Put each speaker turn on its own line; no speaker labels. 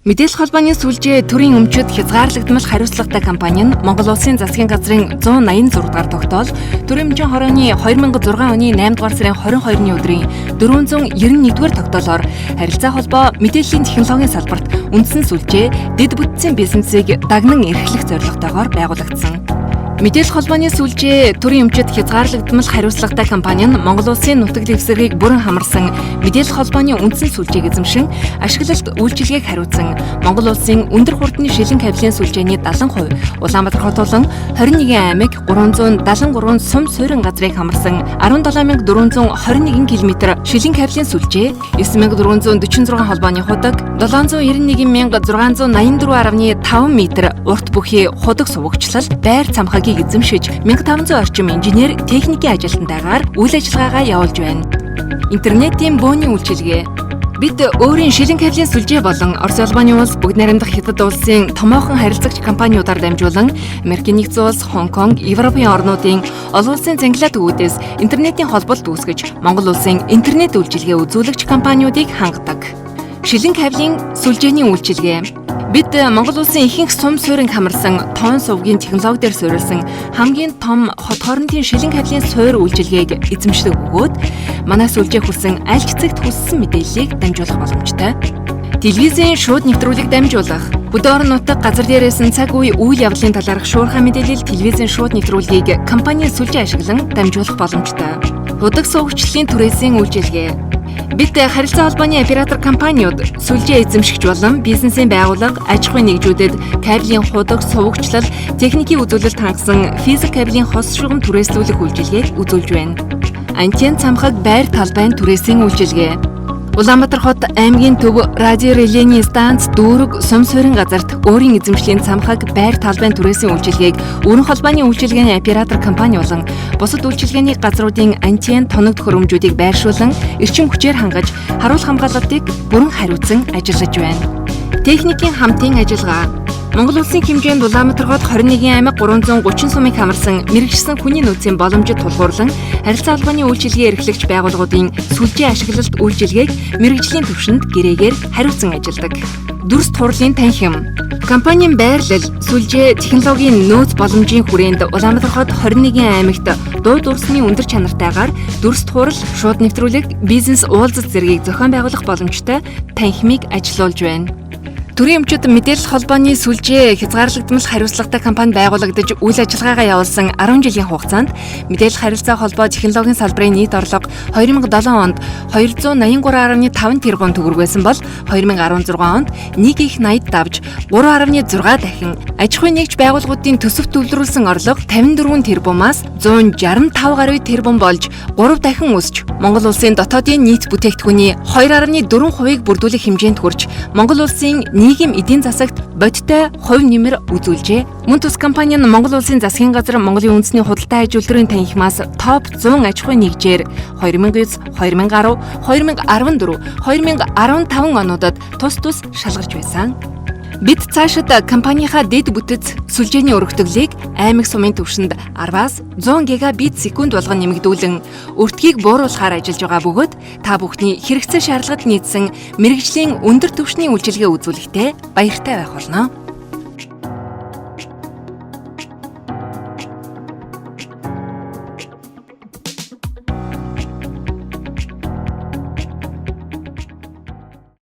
Мэдээлэл холбооны сүлжээ төрийн өмчөд хязгаарлагдмал хариуцлагатай компани нь Монгол Улсын засгийн газрын 186 дугаар тогтоол төрийн өмчийн хорооны 2006 оны 8 дугаар сарын 22-ны өдрийн 491-р тогтоолоор харилцаа холбоо мэдээллийн технологийн салбарт үндсэн сүлжээ дэд бүтцийн бизнесийг дагнан эрхлэх зорилготойгоор байгуулагдсан. Мэдээлэл холбооны сүлжээ төрийн өмчөд хязгаарлагдмал хариуцлагатай компани нь Монгол Улсын нутаг дэвсгэрийг бүрэн хамарсан мэдээлэл холбооны үндсэн сүлжээг эзэмшин ашиглалт үйлчилгээг хариуцсан Монгол Улсын өндөр хурдны шилэн кабелийн сүлжээний 70%, Улаанбаатар хот болон 21 аймаг 373 сум суурин газрыг хамарсан 17421 км шилэн кабелийн сүлжээ, 9446 холбооны худаг, 791684.5 м урт бүхий худаг сувагчлал, байр цамхаг эзэмшиж 1500 орчим инженер техникийн ажилтнтайгаар үйл ажиллагаагаа явуулж байна. Интернетийн бөөний үйлчилгээ. Бид өөрийн шилэн кабелийн сүлжээ болон Орос улбаны улс, бүгд найрамдах Хятад улсын томоохон харилцагч компаниудаар дамжуулан Америкийн нэгдсэн улс, Хонконг, Европын орнуудын олон улсын зангилаа төвүүдээс интернетийн холболт үүсгэж Монгол улсын интернет үйлчилгээ үзүүлэгч компаниудыг хангадаг. Шилэн кабелийн сүлжээний үйлчилгээ. Бид Монгол улсын ихэнх сум суурин хамарсан тоон сувгийн технологиор суурилсан хамгийн том хот хоорондын шилэн кабелийн суур үйлчилгээг эзэмшдэг бөгөөд манай сүлжээ хүрсэн аль ч цагт хүссэн мэдээллийг дамжуулах боломжтой. Телевизийн шууд нэвтрүүлэг дамжуулах. Бүдүүн орон нутаг газар дээрээс нь цаг үе үйл явдлын талаарх шуурхай мэдээлэл телевизийн шууд нэвтрүүлгийг компани сүлжээ ашиглан дамжуулах боломжтой. Худаг сувгчлалын түрээсийн үйлчилгээ. Бид харилцаа холбооны оператор компаниуд, сүлжээ эзэмшигч болон бизнесийн байгууллага, аж ахуйн нэгжүүдэд кабелийн худаг, сувгчлал, техникийн үзүүлэлт хангасан физик кабелийн хос шугам түрээслүүлэх үйлчилгээг үзүүлж байна. Антен цамхаг байр талбайн түрээсийн үйлчилгээ. Улаанбаатар хот аймгийн төв радио релэний станц дүүрэг сум суурин газарт өөрийн эзэмшлийн цамхаг байр талбайн түрээсийн үйлчилгээг өрн холбооны үйлчилгээний оператор компани болон бусад үйлчилгээний газруудын антен тоног төхөөрөмжүүдийг байршуулан эрчим хүчээр хангаж харуулх хамгаалалтыг бүрэн хариуцсан ажиллаж байна. Техникийн хамтын ажиллагаа. Монгол улсын хэмжээнд Улаанбаатар хот 21 аймаг 330 сумыг хамарсан мэргэжсэн хүний нөөцийн боломжит тулгуурлан харилцаа холбооны үйлчилгээ эрхлэгч байгууллагуудын сүлжээ ашиглалт үйлчилгээг мэргэжлийн түвшинд гэрээгээр хариуцсан ажилладаг. Дүрс турлын танхим. Компанийн байрлал, сүлжээ, технологийн нөөц боломжийн хүрээнд Улаанбаатар хот 21 аймагт дуу дурсны өндөр чанартайгаар дүрс турал, шууд нэвтрүүлэг, бизнес уулзалт зэргийг зохион байгуулах боломжтой танхимыг ажилуулж байна. Төрийн өмчөд мэдээлэл холбооны сүлжээ хязгаарлагдмал хариуцлагатай компани байгуулагдаж үйл ажиллагаагаа явуулсан 10 жилийн хугацаанд мэдээлэл харилцаа холбоо технологийн салбарын нийт орлого 2007 онд 283.5 тэрбум төгрөг байсан бол 2016 онд 1.80 давж 3.6 дахин, аж ахуйн нэгж байгууллагуудын төсөв төвлөрүүлсэн орлого 54 тэрбумаас 165 гаруй тэрбум болж 3 дахин өсч Монгол улсын дотоодын нийт бүтээгдэхүүний 2.4%-ийг бүрдүүлэх хэмжээнд хүрч Монгол улсын нийгэм эдийн засагт бодиттой хувь нэмэр үзүүлжээ. Мөн тус компани нь Монгол улсын засгийн газар Монголын үндэсний худалдаа ажилтны танхимаас топ 100 аж ахуйн нэгжээр 2009, 2010, 2014, 2015 онуудад тус шалгарч байсан. Бид цаашид компанийхаа дэд бүтэц сүлжээний өргөтгөлийг аймаг сумын түвшинд 10-аас 100 гигабит секунд болгон нэмэгдүүлэн өртгийг бууруулахаар ажиллаж байгаа бөгөөд та бүхний хэрэгцээ шаардлагад нийцсэн мэргэжлийн өндөр түвшний үйлчилгээ үзүүлэхдээ баяртай байх болно.